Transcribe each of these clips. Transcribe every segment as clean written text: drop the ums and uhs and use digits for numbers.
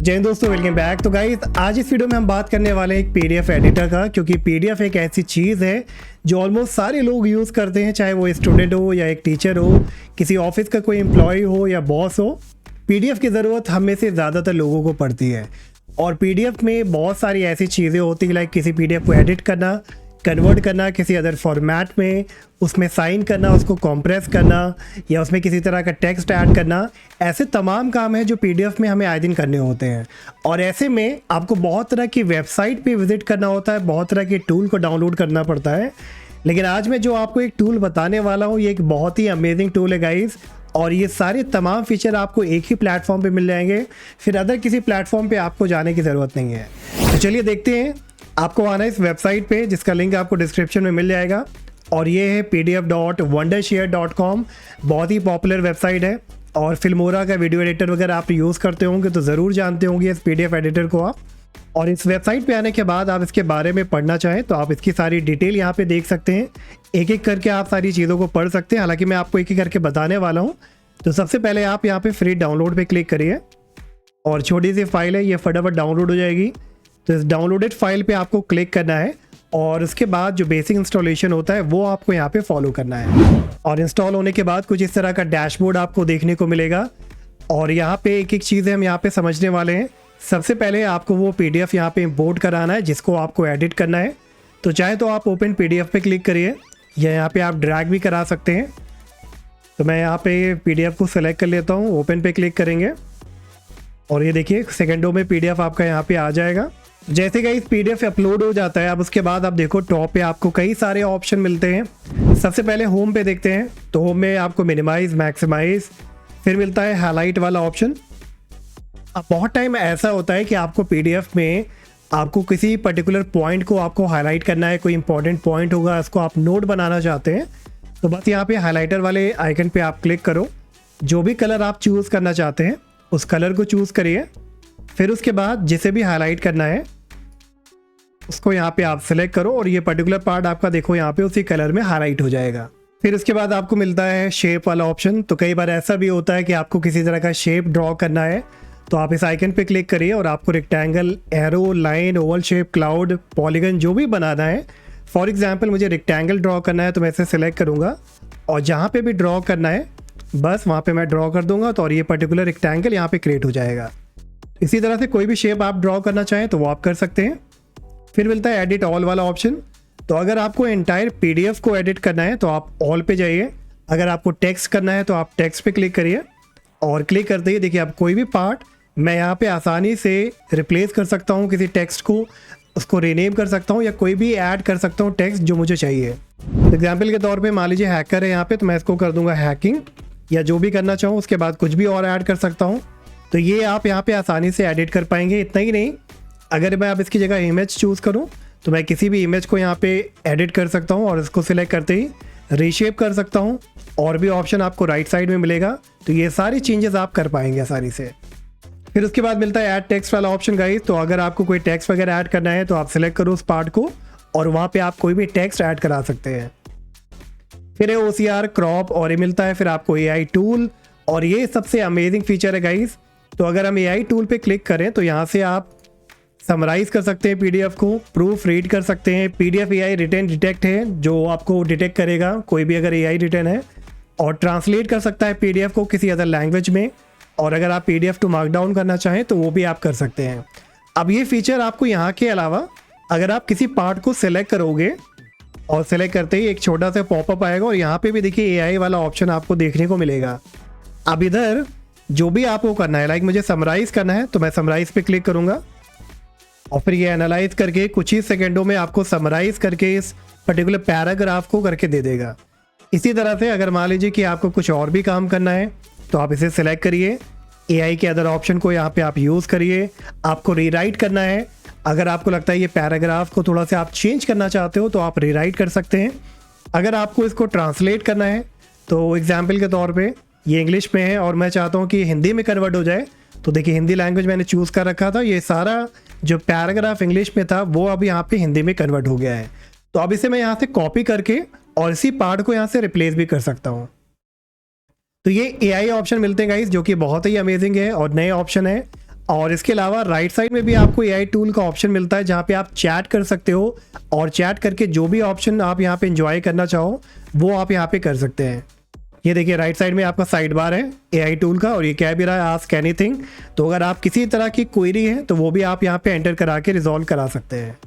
जय हिंद दोस्तों, welcome back. तो गाइस आज इस वीडियो में हम बात करने वाले हैं एक पीडीएफ एडिटर का, क्योंकि पीडीएफ एक ऐसी चीज़ है जो ऑलमोस्ट सारे लोग यूज़ करते हैं, चाहे वो स्टूडेंट हो या एक टीचर हो, किसी ऑफिस का कोई एम्प्लॉय हो या बॉस हो। पीडीएफ की ज़रूरत हम में से ज़्यादातर लोगों को पड़ती है और पीडीएफ में बहुत सारी ऐसी चीज़ें होती हैं, लाइक किसी पीडीएफ को एडिट करना, कन्वर्ट करना किसी अदर फॉर्मेट में, उसमें साइन करना, उसको कॉम्प्रेस करना या उसमें किसी तरह का टेक्स्ट ऐड करना। ऐसे तमाम काम हैं जो पीडीएफ में हमें आए दिन करने होते हैं और ऐसे में आपको बहुत तरह की वेबसाइट पे विजिट करना होता है, बहुत तरह के टूल को डाउनलोड करना पड़ता है। लेकिन आज मैं जो आपको एक टूल बताने वाला हूँ, ये एक बहुत ही अमेजिंग टूल है गाइस, और ये सारे तमाम फीचर आपको एक ही प्लेटफॉर्म पे मिल जाएंगे, फिर अदर किसी प्लेटफॉर्म पे आपको जाने की ज़रूरत नहीं है। तो चलिए देखते हैं। आपको आना है इस वेबसाइट पे, जिसका लिंक आपको डिस्क्रिप्शन में मिल जाएगा, और ये है pdf.wondershare.com। बहुत ही पॉपुलर वेबसाइट है और फिल्मोरा का वीडियो एडिटर वगैरह आप यूज़ करते होंगे तो ज़रूर जानते होंगे इस पीडीएफ एडिटर को आप। और इस वेबसाइट पे आने के बाद आप इसके बारे में पढ़ना चाहें तो आप इसकी सारी डिटेल यहाँ पे देख सकते हैं। एक एक करके आप सारी चीज़ों को पढ़ सकते हैं, हालांकि मैं आपको एक एक करके बताने वाला हूँ। तो सबसे पहले आप यहाँ पे फ्री डाउनलोड पे क्लिक करिए और छोटी सी फाइल है, ये फटाफट डाउनलोड हो जाएगी। तो इस डाउनलोडेड फाइल पे आपको क्लिक करना है और उसके बाद जो बेसिक इंस्टॉलेशन होता है वो आपको यहाँ पे फॉलो करना है। और इंस्टॉल होने के बाद कुछ इस तरह का डैशबोर्ड आपको देखने को मिलेगा और यहाँ पे एक एक चीज़ें हम यहाँ पे समझने वाले हैं। सबसे पहले आपको वो पीडीएफ यहाँ पे इंपोर्ट कराना है जिसको आपको एडिट करना है। तो चाहे तो आप ओपन पीडीएफ पे क्लिक करिए या यहाँ पे आप ड्रैग भी करा सकते हैं। तो मैं यहाँ पे पीडीएफ को सिलेक्ट कर लेता हूँ, ओपन पे क्लिक करेंगे और ये देखिए सेकेंडों में पीडीएफ आपका यहाँ पे आ जाएगा। जैसे कि इस पीडीएफ अपलोड हो जाता है, अब उसके बाद आप देखो टॉप पे आपको कई सारे ऑप्शन मिलते हैं। सबसे पहले होम पे देखते हैं, तो होम में आपको मिनिमाइज, मैक्सिमाइज, फिर मिलता है हाईलाइट वाला ऑप्शन। अब बहुत टाइम ऐसा होता है कि आपको पीडीएफ में आपको किसी पर्टिकुलर पॉइंट को आपको हाईलाइट करना है, कोई इंपॉर्टेंट पॉइंट होगा, उसको आप नोट बनाना चाहते हैं, तो बस यहाँ पे हाईलाइटर वाले आइकन पे आप क्लिक करो। जो भी कलर आप चूज़ करना चाहते हैं उस कलर को चूज़ करिए, फिर उसके बाद जिसे भी हाईलाइट करना है उसको यहाँ पे आप सिलेक्ट करो और ये पर्टिकुलर पार्ट आपका देखो यहाँ पे उसी कलर में हाईलाइट हो जाएगा। फिर उसके बाद आपको मिलता है शेप वाला ऑप्शन। तो कई बार ऐसा भी होता है कि आपको किसी तरह का शेप ड्रॉ करना है, तो आप इस आइकन पे क्लिक करिए और आपको rectangle, arrow, line, Oval shape, cloud, polygon जो भी बनाना है। फॉर एग्जाम्पल मुझे रेक्टेंगल ड्रॉ करना है तो मैं इसे सिलेक्ट करूँगा और जहाँ पर भी ड्रॉ करना है बस वहाँ पर मैं ड्रॉ कर दूँगा, तो और ये पर्टिकुलर रेक्टेंगल यहाँ पर क्रिएट हो जाएगा। इसी तरह से कोई भी शेप आप ड्रॉ करना चाहें तो वो आप कर सकते हैं। फिर मिलता है एडिट ऑल वाला ऑप्शन। तो अगर आपको एंटायर पीडीएफ को एडिट करना है तो आप ऑल पे जाइए, अगर आपको टेक्स्ट करना है तो आप टेक्स्ट पे क्लिक करिए और क्लिक करते ही देखिए आप कोई भी पार्ट मैं यहाँ पे आसानी से रिप्लेस कर सकता हूँ, किसी टेक्स्ट को उसको रीनेम कर सकता हूँ या कोई भी ऐड कर सकता हूँ टेक्स्ट जो मुझे चाहिए। एग्जाम्पल के तौर पर मान लीजिए हैकर है यहाँ पे, तो मैं इसको कर दूंगा हैकिंग या जो भी करना चाहूँ, उसके बाद कुछ भी और ऐड कर सकता हूँ। तो ये आप यहाँ पे आसानी से एडिट कर पाएंगे। इतना ही नहीं, अगर मैं आप इसकी जगह इमेज चूज़ करूँ तो मैं किसी भी इमेज को यहाँ पे एडिट कर सकता हूँ और इसको सिलेक्ट करते ही रीशेप कर सकता हूँ। और भी ऑप्शन आपको राइट साइड में मिलेगा, तो ये सारी चेंजेस आप कर पाएंगे आसानी से। फिर उसके बाद मिलता है ऐड टेक्स्ट वाला ऑप्शन गाइस। तो अगर आपको कोई टेक्स्ट वगैरह ऐड करना है तो आप सिलेक्ट करो उस पार्ट को और वहाँ पर आप कोई भी टेक्स्ट ऐड करा सकते हैं। फिर है OCR, क्रॉप, और ये मिलता है फिर आपको AI टूल, और ये सबसे अमेजिंग फीचर है गाइस। तो अगर हम AI टूल पे क्लिक करें तो यहाँ से आप समराइज़ कर सकते हैं पीडीएफ को, प्रूफ रीड कर सकते हैं। पीडीएफ AI रिटन डिटेक्ट है जो आपको डिटेक्ट करेगा कोई भी अगर AI रिटन है, और ट्रांसलेट कर सकता है पीडीएफ को किसी अदर लैंग्वेज में, और अगर आप पीडीएफ टू मार्कडाउन करना चाहें तो वो भी आप कर सकते हैं। अब ये फीचर आपको यहाँ के अलावा अगर आप किसी पार्ट को सिलेक्ट करोगे और सिलेक्ट करते ही एक छोटा सा पॉपअप आएगा और यहाँ पे भी देखिए AI वाला ऑप्शन आपको देखने को मिलेगा। अब इधर जो भी आपको करना है, लाइक मुझे समराइज़ करना है तो मैं समराइज़ पे क्लिक करूँगा और फिर ये एनालाइज करके कुछ ही सेकेंडों में आपको समराइज़ करके इस पर्टिकुलर पैराग्राफ को करके दे देगा। इसी तरह से अगर मान लीजिए कि आपको कुछ और भी काम करना है तो आप इसे सिलेक्ट करिए, AI के अदर ऑप्शन को यहाँ पे आप यूज़ करिए। आपको रीराइट करना है, अगर आपको लगता है ये पैराग्राफ को थोड़ा सा आप चेंज करना चाहते हो तो आप रीराइट कर सकते हैं। अगर आपको इसको ट्रांसलेट करना है तो एग्जाम्पल के तौर पे ये इंग्लिश में है और मैं चाहता हूँ कि हिंदी में कन्वर्ट हो जाए, तो देखिए हिंदी लैंग्वेज मैंने चूज़ कर रखा था, ये सारा जो पैराग्राफ इंग्लिश में था वो अभी यहाँ पे हिंदी में कन्वर्ट हो गया है। तो अब इसे मैं यहाँ से कॉपी करके और इसी पार्ट को यहाँ से रिप्लेस भी कर सकता हूँ। तो ये AI ऑप्शन मिलते हैं गाइस, जो कि बहुत ही अमेजिंग है और नए ऑप्शन है। और इसके अलावा राइट साइड में भी आपको एआई टूल का ऑप्शन मिलता है जहाँ पे आप चैट कर सकते हो, और चैट करके जो भी ऑप्शन आप यहाँ पे एंजॉय करना चाहो वो आप यहाँ पे कर सकते हैं। ये देखिए राइट साइड में आपका साइड बार है एआई टूल का, और ये कह भी रहा है आस्क एनीथिंग। तो अगर आप किसी तरह की क्वेरी है तो वो भी आप यहाँ पे एंटर करा के रिजॉल्व करा सकते हैं।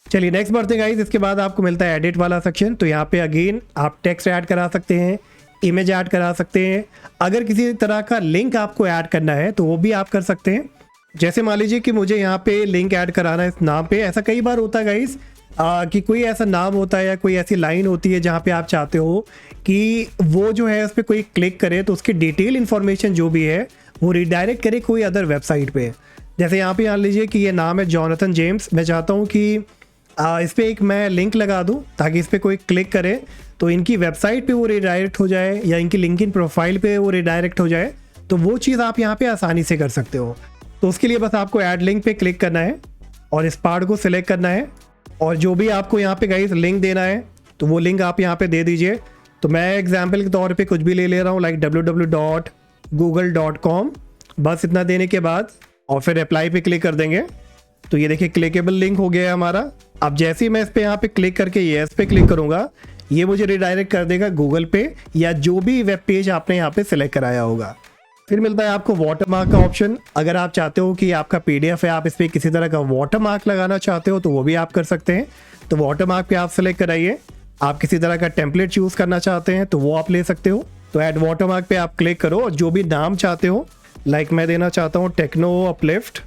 चलिए नेक्स्ट बढ़ते हैं गाइस। इसके बाद आपको मिलता है एडिट वाला सेक्शन। तो यहाँ पे अगेन आप टेक्स्ट ऐड करा सकते हैं, इमेज ऐड करा सकते हैं। अगर किसी तरह का लिंक आपको ऐड करना है तो वो भी आप कर सकते हैं। जैसे मान लीजिए कि मुझे यहाँ पे लिंक ऐड कराना है इस नाम पे। ऐसा कई बार होता है गाइस कि कोई ऐसा नाम होता है या कोई ऐसी लाइन होती है जहाँ पे आप चाहते हो कि वो जो है उस पर कोई क्लिक करे तो उसकी डिटेल इन्फॉर्मेशन जो भी है वो रिडायरेक्ट करे कोई अदर वेबसाइट पे। जैसे यहाँ पे मान लीजिए कि ये नाम है जॉनथन जेम्स। मैं चाहता हूँ कि इस पर एक मैं लिंक लगा दूँ ताकि इस पर कोई क्लिक करे तो इनकी वेबसाइट पे वो रिडायरेक्ट हो जाए या इनकी लिंक्डइन प्रोफाइल पे वो रिडायरेक्ट हो जाए। तो वो चीज़ आप यहाँ पे आसानी से कर सकते हो। तो उसके लिए बस आपको ऐड लिंक पे क्लिक करना है और इस पार्ट को सिलेक्ट करना है, और जो भी आपको यहाँ पे गाइस लिंक देना है तो वो लिंक आप यहाँ पे दे दीजिए। तो मैं एग्जाम्पल के तौर पे कुछ भी ले रहा हूँ लाइक www.google.com। बस इतना देने के बाद और फिर अप्लाई पे क्लिक कर देंगे। तो ये देखिए क्लिकेबल लिंक हो गया है हमारा। अब जैसे ही मैं इस पे यहाँ पे क्लिक करके येस पे क्लिक करूँगा ये मुझे रिडायरेक्ट कर देगा गूगल पे या जो भी वेब पेज आपने यहाँ पे सिलेक्ट कराया होगा। फिर मिलता है आपको वाटरमार्क का ऑप्शन। अगर आप चाहते हो कि आपका पीडीएफ है आप इस पर किसी तरह का वाटरमार्क लगाना चाहते हो तो वो भी आप कर सकते हैं। तो वाटरमार्क पे आप सिलेक्ट कराइए। आप किसी तरह का टेम्पलेट चूज करना चाहते हैं तो वो आप ले सकते हो। तो ऐड वाटरमार्क पे आप क्लिक करो और जो भी नाम चाहते हो लाइक मैं देना चाहता हूँ टेक्नो अपलिफ्ट।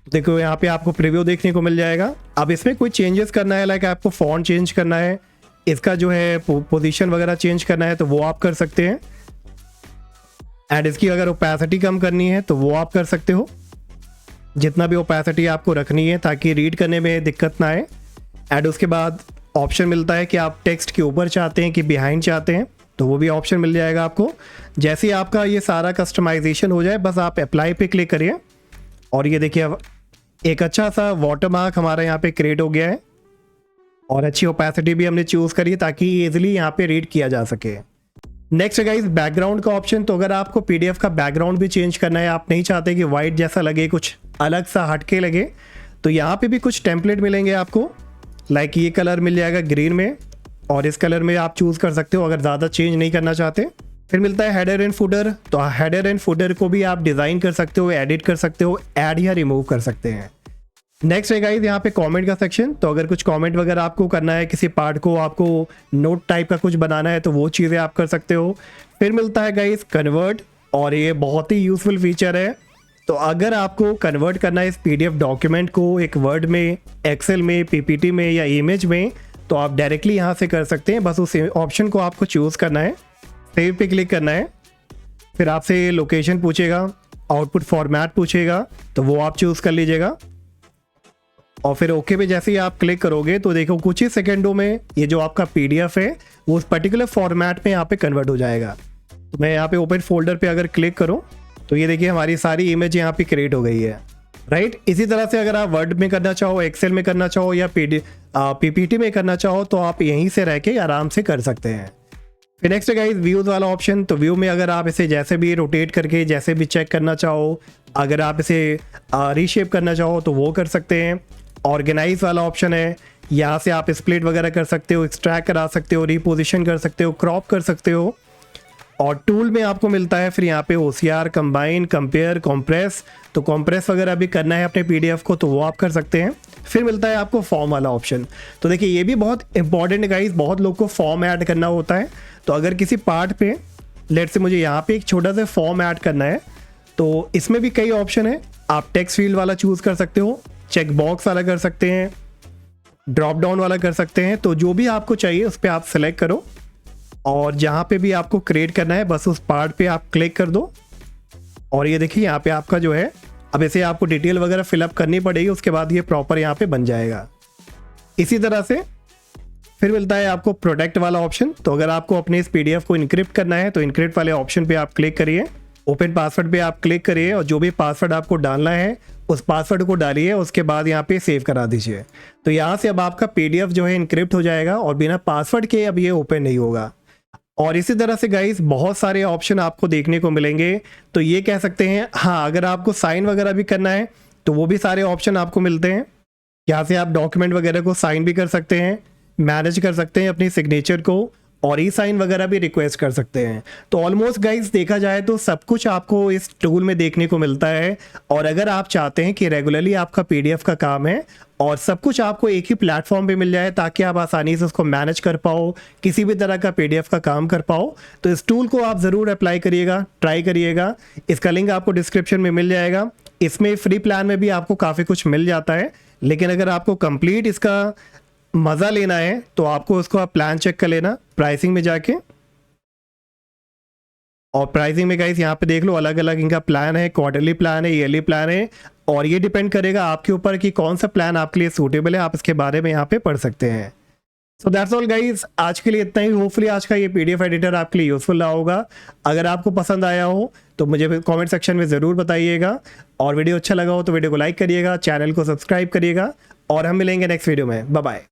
देखो यहाँ पे आपको प्रीव्यू देखने को मिल जाएगा। अब इसमें कोई चेंजेस करना है लाइक आपको फॉन्ट चेंज करना है, इसका जो है पोजीशन वगैरह चेंज करना है तो वो आप कर सकते हैं। एंड इसकी अगर ओपेसिटी कम करनी है तो वो आप कर सकते हो, जितना भी ओपेसिटी आपको रखनी है ताकि रीड करने में दिक्कत ना आए। एंड उसके बाद ऑप्शन मिलता है कि आप टेक्स्ट के ऊपर चाहते हैं कि बिहाइंड चाहते हैं तो वो भी ऑप्शन मिल जाएगा आपको। जैसे ही आपका ये सारा कस्टमाइजेशन हो जाए बस आप अप्लाई पे क्लिक करिए और ये देखिए एक अच्छा सा वाटरमार्क हमारा यहाँ पे क्रिएट हो गया है और अच्छी ओपेसिटी भी हमने चूज़ करी ताकि ईजिली यहाँ पे रीड किया जा सके। नेक्स्ट है गाइस बैकग्राउंड का ऑप्शन। तो अगर आपको पीडीएफ का बैकग्राउंड भी चेंज करना है, आप नहीं चाहते कि वाइट जैसा लगे, कुछ अलग सा हटके लगे, तो यहाँ पे भी कुछ टेम्पलेट मिलेंगे आपको। लाइक ये कलर मिल जाएगा ग्रीन में और इस कलर में आप चूज़ कर सकते हो अगर ज़्यादा चेंज नहीं करना चाहते। फिर मिलता है हेडर एंड फुटर। तो हेडर एंड फुटर को भी आप डिज़ाइन कर सकते हो, एडिट कर सकते हो, ऐड या रिमूव कर सकते हैं। नेक्स्ट है गाइस यहाँ पे कमेंट का सेक्शन। तो अगर कुछ कमेंट वगैरह आपको करना है, किसी पार्ट को आपको नोट टाइप का कुछ बनाना है तो वो चीज़ें आप कर सकते हो। फिर मिलता है गाइस कन्वर्ट, और ये बहुत ही यूजफुल फीचर है। तो अगर आपको कन्वर्ट करना है इस पीडीएफ डॉक्यूमेंट को एक वर्ड में, एक्सेल में, पीपीटी में या इमेज में, तो आप डायरेक्टली यहाँ से कर सकते हैं। बस उस ऑप्शन को आपको चूज़ करना है, सेव पे क्लिक करना है, फिर आपसे लोकेशन पूछेगा, आउटपुट फॉर्मेट पूछेगा, तो वो आप चूज़ कर लीजिएगा और फिर ओके पे जैसे ही आप क्लिक करोगे तो देखो कुछ ही सेकंडों में ये जो आपका पीडीएफ है वो उस पर्टिकुलर फॉर्मेट में यहाँ पे कन्वर्ट हो जाएगा। तो मैं यहाँ पे ओपन फोल्डर पे अगर क्लिक करूँ तो ये देखिए हमारी सारी इमेज यहाँ पे क्रिएट हो गई है, राइट। इसी तरह से अगर आप वर्ड में करना चाहो, एक्सेल में करना चाहो या पीपीटी में करना चाहो तो आप यहीं से रह के आराम से कर सकते हैं। फिर नेक्स्ट है गाइस व्यूज़ वाला ऑप्शन। तो व्यू में अगर आप इसे जैसे भी रोटेट करके जैसे भी चेक करना चाहो, अगर आप इसे रीशेप करना चाहो तो वो कर सकते हैं। ऑर्गेनाइज वाला ऑप्शन है, यहाँ से आप स्प्लिट वगैरह कर सकते हो, एक्सट्रैक्ट करा सकते हो, रिपोजिशन कर सकते हो, क्रॉप कर सकते हो। और टूल में आपको मिलता है फिर यहाँ पे OCR, कंबाइन, कंपेयर, कॉम्प्रेस। तो कॉम्प्रेस वगैरह भी करना है अपने पीडीएफ को तो वो आप कर सकते हैं। फिर मिलता है आपको फॉर्म वाला ऑप्शन। तो देखिए ये भी बहुत इंपॉर्टेंट है गाइस, बहुत लोग को फॉर्म ऐड करना होता है। तो अगर किसी पार्ट पे लेट से मुझे यहाँ पे एक छोटा सा फॉर्म ऐड करना है तो इसमें भी कई ऑप्शन है। आप टेक्स्ट फील्ड वाला चूज़ कर सकते हो, चेक बॉक्स वाला कर सकते हैं, ड्रॉप डाउन वाला कर सकते हैं। तो जो भी आपको चाहिए उस पर आप सेलेक्ट करो और जहाँ पे भी आपको क्रिएट करना है बस उस पार्ट पे आप क्लिक कर दो और ये देखिए यहाँ पे आपका जो है, अब इसे आपको डिटेल वगैरह फिलअप करनी पड़ेगी, उसके बाद ये प्रॉपर यहाँ पे बन जाएगा। इसी तरह से फिर मिलता है आपको प्रोटेक्ट वाला ऑप्शन। तो अगर आपको अपने इस पीडीएफ को इनक्रिप्ट करना है तो इनक्रिप्ट वाले ऑप्शन पे आप क्लिक करिए, ओपन पासवर्ड पे आप क्लिक करिए और जो भी पासवर्ड आपको डालना है उस पासवर्ड को डालिए, उसके बाद यहाँ पे सेव करा दीजिए। तो यहाँ से अब आपका पीडीएफ जो है इनक्रिप्ट हो जाएगा और बिना पासवर्ड के अब ये ओपन नहीं होगा। और इसी तरह से गाइस बहुत सारे ऑप्शन आपको देखने को मिलेंगे। तो ये कह सकते हैं, हाँ अगर आपको साइन वगैरह भी करना है तो वो भी सारे ऑप्शन आपको मिलते हैं। यहाँ से आप डॉक्यूमेंट वगैरह को साइन भी कर सकते हैं, मैनेज कर सकते हैं अपनी सिग्नेचर को, और ई साइन वगैरह भी रिक्वेस्ट कर सकते हैं। तो ऑलमोस्ट गाइस देखा जाए तो सब कुछ आपको इस टूल में देखने को मिलता है। और अगर आप चाहते हैं कि रेगुलरली आपका पीडीएफ का काम है और सब कुछ आपको एक ही प्लेटफॉर्म पे मिल जाए ताकि आप आसानी से उसको मैनेज कर पाओ, किसी भी तरह का पीडीएफ का काम कर पाओ, तो इस टूल को आप ज़रूर अप्लाई करिएगा, ट्राई करिएगा। इसका लिंक आपको डिस्क्रिप्शन में मिल जाएगा। इसमें फ्री प्लान में भी आपको काफ़ी कुछ मिल जाता है, लेकिन अगर आपको कंप्लीट इसका मज़ा लेना है तो आपको उसको आप प्लान चेक कर लेना प्राइसिंग में जाके। और प्राइसिंग में गाइस यहाँ पे देख लो, अलग अलग इनका प्लान है, क्वार्टरली प्लान है, ईयरली प्लान है, और ये डिपेंड करेगा आपके ऊपर कि कौन सा प्लान आपके लिए सूटेबल है। आप इसके बारे में यहाँ पे पढ़ सकते हैं। सो दैट्स ऑल गाइस, आज के लिए इतना ही। होपफुली आज का ये पीडीएफ एडिटर आपके लिए यूजफुल रहा होगा। अगर आपको पसंद आया हो तो मुझे कमेंट सेक्शन में ज़रूर बताइएगा, और वीडियो अच्छा लगा हो तो वीडियो को लाइक करिएगा, चैनल को सब्सक्राइब करिएगा, और हम मिलेंगे नेक्स्ट वीडियो में। Bye bye.